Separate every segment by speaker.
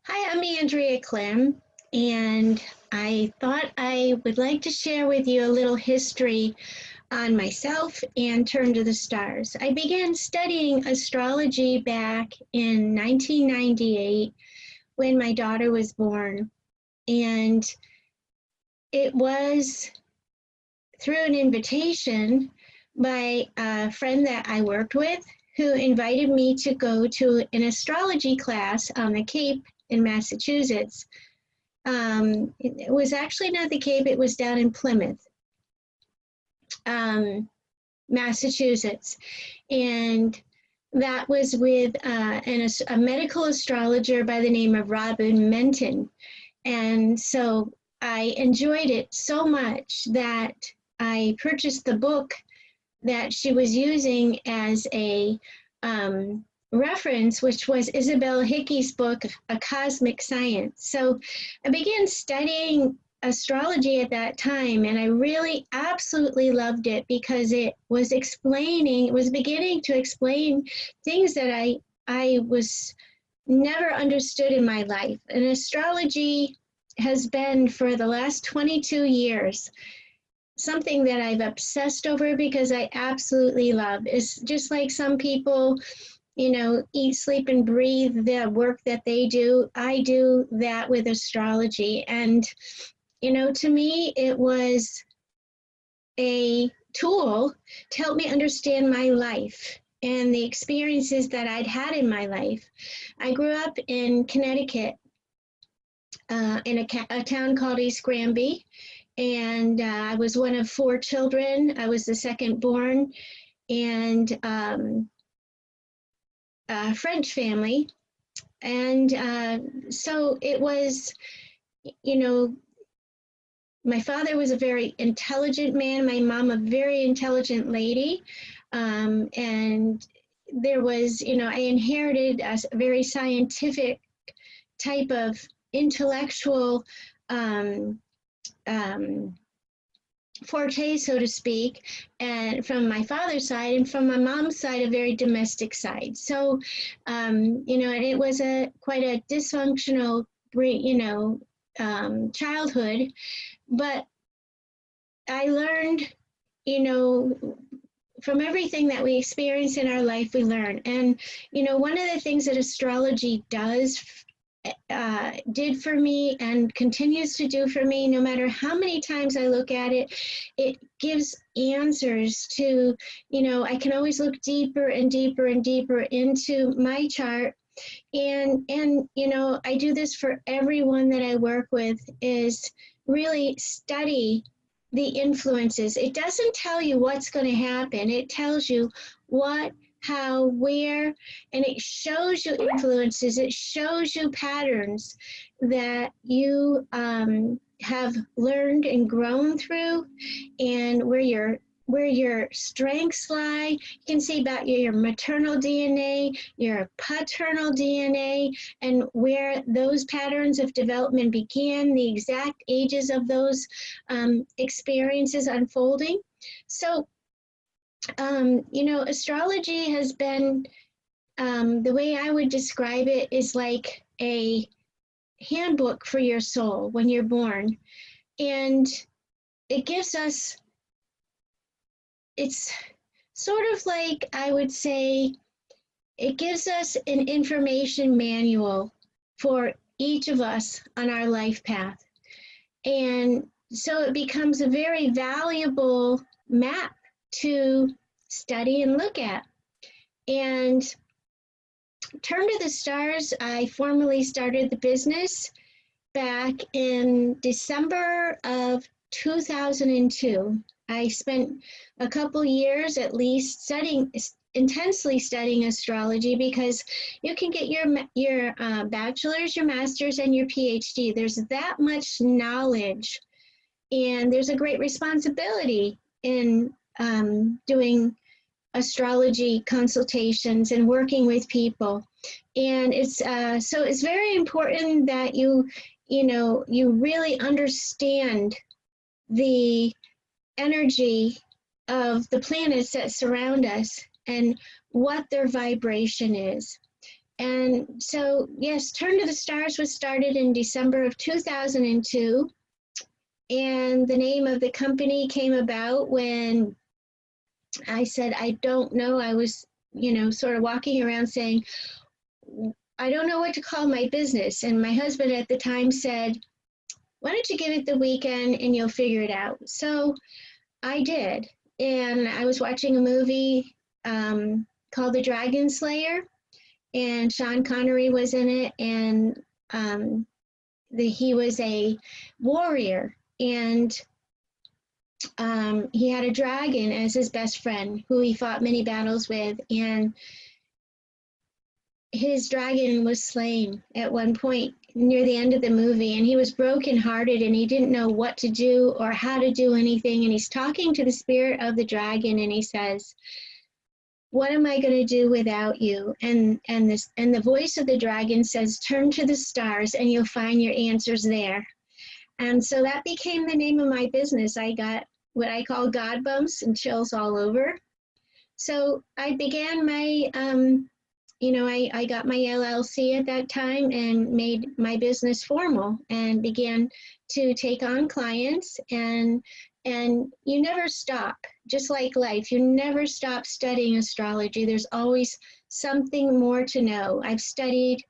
Speaker 1: Hi, I'm Andrea Klim, and I thought I would like to share with you a little history on myself and turn to the stars. I began studying astrology back in 1998 when my daughter was born, and it was through an invitation by a friend that I worked with who invited me to go to an astrology class on the Cape in Massachusetts. It was actually not the Cape, it was down in Plymouth, Massachusetts. And that was with a medical astrologer by the name of Robin Menton. And so I enjoyed it so much that I purchased the book that she was using as a reference, which was Isabel Hickey's book, A Cosmic Science. So I began studying astrology at that time, and I really absolutely loved it because it was beginning to explain things that I was never understood in my life. And astrology has been for the last 22 years something that I've obsessed over because I absolutely love. It's just like some people, eat, sleep, and breathe the work that they do. I do that with astrology. And, to me, it was a tool to help me understand my life and the experiences that I'd had in my life. I grew up in Connecticut, in a town called East Granby, and I was one of four children. I was the second born, and a French family. And so it was, you know, my father was a very intelligent man, my mom a very intelligent lady. And there was, I inherited a very scientific type of intellectual forte, so to speak, and from my father's side, and from my mom's side, a very domestic side. So, and it was quite a dysfunctional, childhood, but I learned, from everything that we experience in our life, we learn. And, one of the things that astrology did for me and continues to do for me, no matter how many times I look at it, it gives answers to, I can always look deeper and deeper and deeper into my chart. And I do this for everyone that I work with, is really study the influences. It doesn't tell you what's going to happen. It tells you what, how, where, and it shows you influences. It shows you patterns that you have learned and grown through, and where your strengths lie. You can see about your maternal DNA, your paternal DNA, and where those patterns of development began, the exact ages of those experiences unfolding. So, astrology has been, the way I would describe it is like a handbook for your soul when you're born. And it gives us, it's sort of like, I would say, it gives us an information manual for each of us on our life path. And so it becomes a very valuable map to study and look at. And Turn to the Stars, I formally started the business back in December of 2002. I spent a couple years at least intensely studying astrology, because you can get your bachelor's, your master's, and your PhD. There's that much knowledge, and there's a great responsibility in doing astrology consultations and working with people. And so it's very important that you really understand the energy of the planets that surround us and what their vibration is. And so, yes, Turn to the Stars was started in December of 2002. And the name of the company came about when I said, I don't know. I was, sort of walking around saying, I don't know what to call my business. And my husband at the time said, why don't you give it the weekend and you'll figure it out? So I did. And I was watching a movie called The Dragon Slayer, and Sean Connery was in it, and he was a warrior, and he had a dragon as his best friend who he fought many battles with, and his dragon was slain at one point near the end of the movie, and he was brokenhearted and he didn't know what to do or how to do anything, and he's talking to the spirit of the dragon, and he says, what am I going to do without you? And the voice of the dragon says, turn to the stars and you'll find your answers there. And so that became the name of my business. I got what I call God bumps and chills all over. So I began my, I got my LLC at that time and made my business formal and began to take on clients, and you never stop. Just like life, you never stop studying astrology. There's always something more to know. I've studied,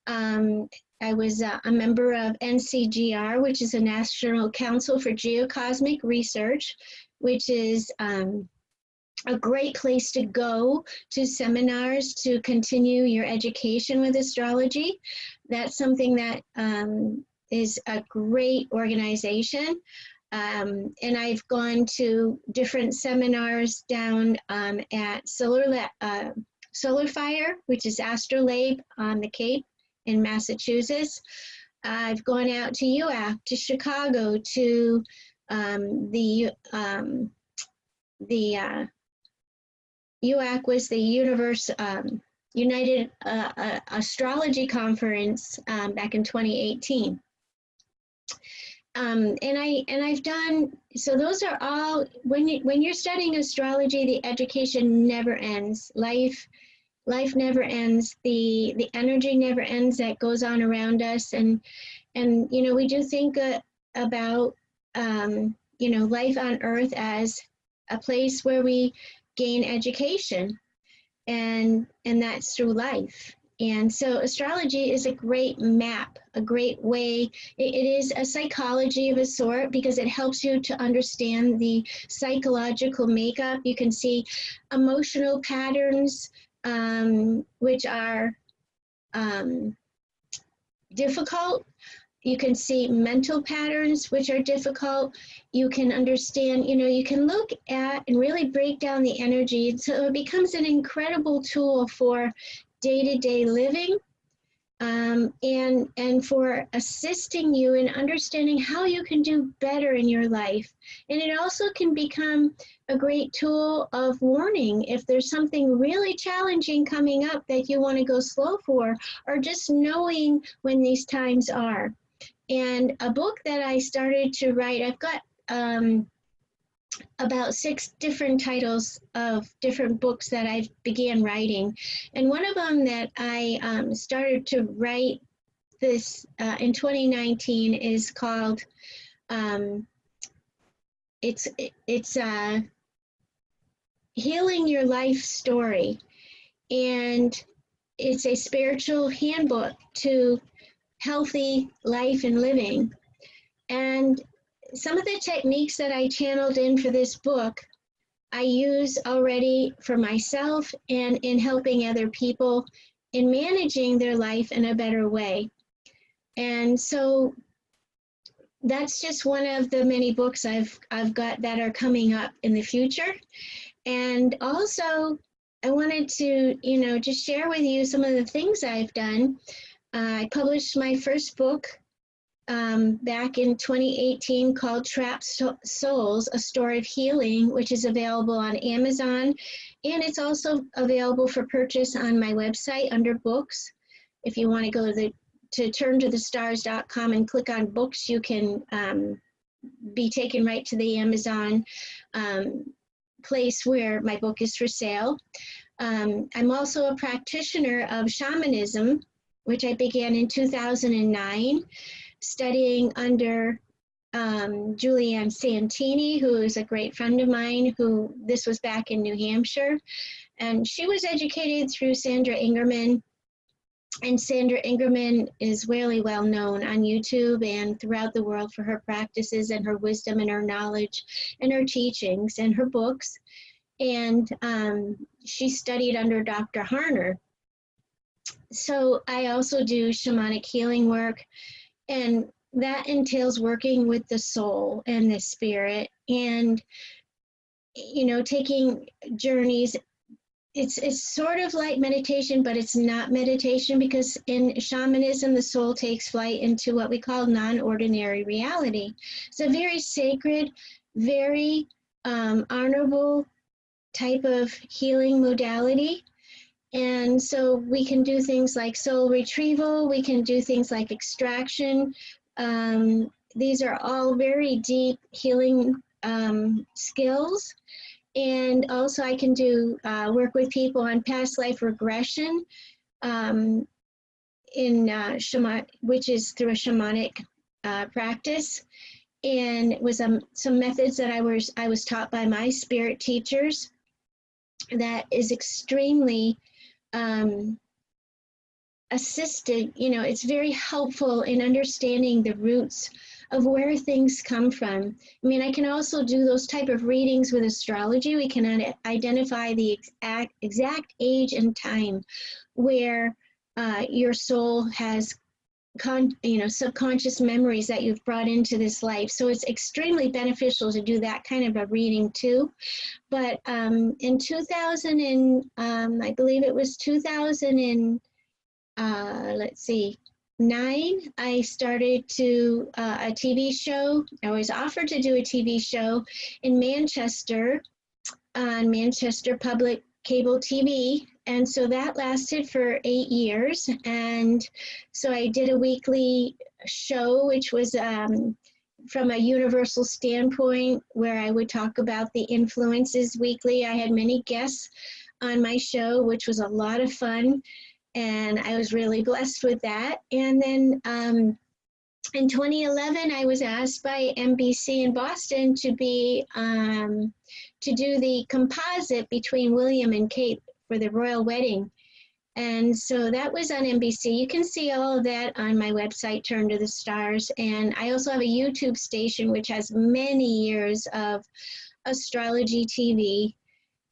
Speaker 1: I was a member of NCGR, which is a National Council for Geocosmic Research, which is a great place to go to seminars to continue your education with astrology. That's something that is a great organization. And I've gone to different seminars down at Solar Fire, which is Astrolabe on the Cape in Massachusetts. I've gone out to UAC, to Chicago, to the UAC was the United Astrology Conference back in 2018. And I've done, so those are all, when you're studying astrology, the education never ends. Life never ends. The energy never ends that goes on around us. And we do think about, life on earth as a place where we gain education, and that's through life. And so astrology is a great map, a great way. It is a psychology of a sort because it helps you to understand the psychological makeup. You can see emotional patterns, which are difficult. You can see mental patterns, which are difficult. You can understand, you can look at and really break down the energy. So it becomes an incredible tool for day-to-day living, and for assisting you in understanding how you can do better in your life. And it also can become a great tool of warning if there's something really challenging coming up that you want to go slow for, or just knowing when these times are. And a book that I started to write, I've got about 6 different titles of different books that I began writing. And one of them that I started to write this in 2019 is called, it's Healing Your Life Story. And it's a spiritual handbook to healthy life and living. And some of the techniques that I channeled in for this book, I use already for myself and in helping other people in managing their life in a better way. And so that's just one of the many books I've got that are coming up in the future. And also, I wanted to, just share with you some of the things I've done. I published my first book back in 2018 called Trapped Souls, A Story of Healing, which is available on Amazon, and it's also available for purchase on my website under books. If you want to go to turntothestars.com and click on books, you can be taken right to the Amazon place where my book is for sale. I'm also a practitioner of shamanism, which I began in 2009, studying under Julianne Santini, who is a great friend of mine, who this was back in New Hampshire. And she was educated through Sandra Ingerman. And Sandra Ingerman is really well known on YouTube and throughout the world for her practices and her wisdom and her knowledge and her teachings and her books. And she studied under Dr. Harner. So I also do shamanic healing work, and that entails working with the soul and the spirit and, you know, taking journeys. It's sort of like meditation, but it's not meditation, because in shamanism, the soul takes flight into what we call non-ordinary reality. It's a very sacred, very honorable type of healing modality. And so we can do things like soul retrieval, we can do things like extraction. These are all very deep healing skills. And also I can do work with people on past life regression which is through a shamanic practice. And it was some methods that I was taught by my spirit teachers that is extremely assisted. You know, it's very helpful in understanding the roots of where things come from. I mean, I can also do those type of readings with astrology. We can identify the exact age and time where your soul has subconscious memories that you've brought into this life. So it's extremely beneficial to do that kind of a reading too. But in 2000 and I believe it was 2009, I started to a TV show. I was offered to do a TV show in Manchester on Manchester Public Cable TV. And so that lasted for 8 years. And so I did a weekly show, which was from a universal standpoint, where I would talk about the influences weekly. I had many guests on my show, which was a lot of fun. And I was really blessed with that. And then in 2011, I was asked by NBC in Boston to be to do the composite between William and Kate for the royal wedding. And so that was on NBC. You can see all of that on my website, Turn to the Stars. And I also have a YouTube station, which has many years of astrology TV.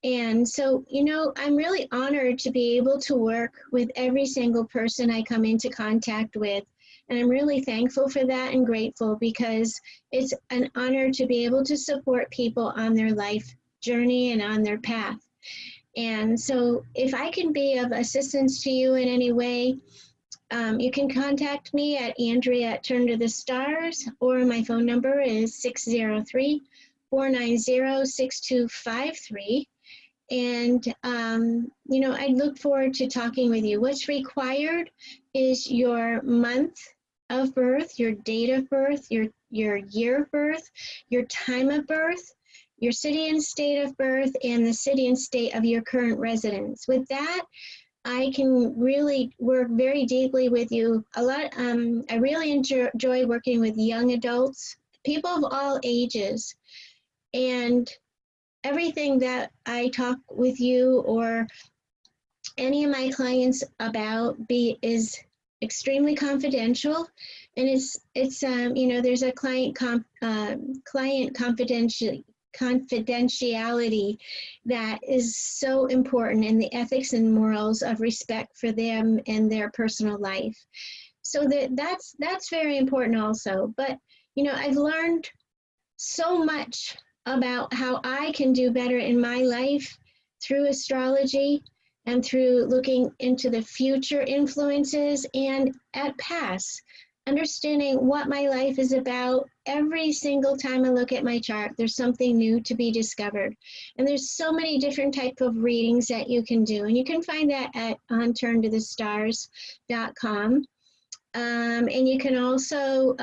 Speaker 1: And so, you know, I'm really honored to be able to work with every single person I come into contact with. And I'm really thankful for that and grateful, because it's an honor to be able to support people on their life journey and on their path. And so if I can be of assistance to you in any way, you can contact me at Andrea@TurnToTheStars, or my phone number is 603-490-6253. And, you know, I look forward to talking with you. What's required is your month of birth, your date of birth, your year of birth, your time of birth, your city and state of birth, and the city and state of your current residence. With that, I can really work very deeply with you. I really enjoy working with young adults, people of all ages, and everything that I talk with you or any of my clients about is extremely confidential, and it's you know, there's a client confidentiality that is so important, in the ethics and morals of respect for them and their personal life. So that's very important also. But you know, I've learned so much about how I can do better in my life through astrology and through looking into the future influences and at past, understanding what my life is about. Every single time I look at my chart, there's something new to be discovered. And there's so many different types of readings that you can do. And you can find that on turntothestars.com. And you can also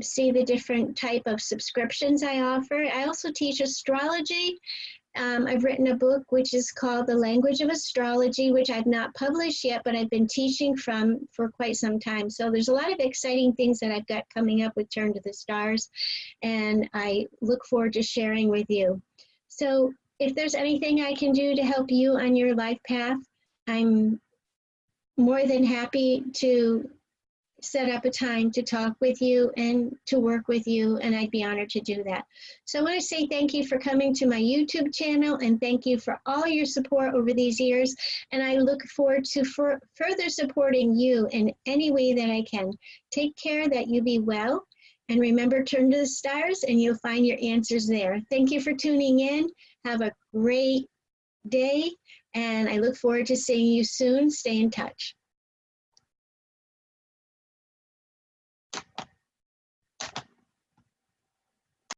Speaker 1: see the different type of subscriptions I offer. I also teach astrology I've written a book which is called The Language of Astrology, which I've not published yet, but I've been teaching from for quite some time. So there's a lot of exciting things that I've got coming up with Turn to the Stars, and I look forward to sharing with you. So if there's anything I can do to help you on your life path, I'm more than happy to set up a time to talk with you and to work with you, and I'd be honored to do that. So I want to say thank you for coming to my YouTube channel, and thank you for all your support over these years, and I look forward to further supporting you in any way that I can. Take care, that you be well, and remember, turn to the stars and you'll find your answers there. Thank you for tuning in. Have a great day, and I look forward to seeing you soon. Stay in touch.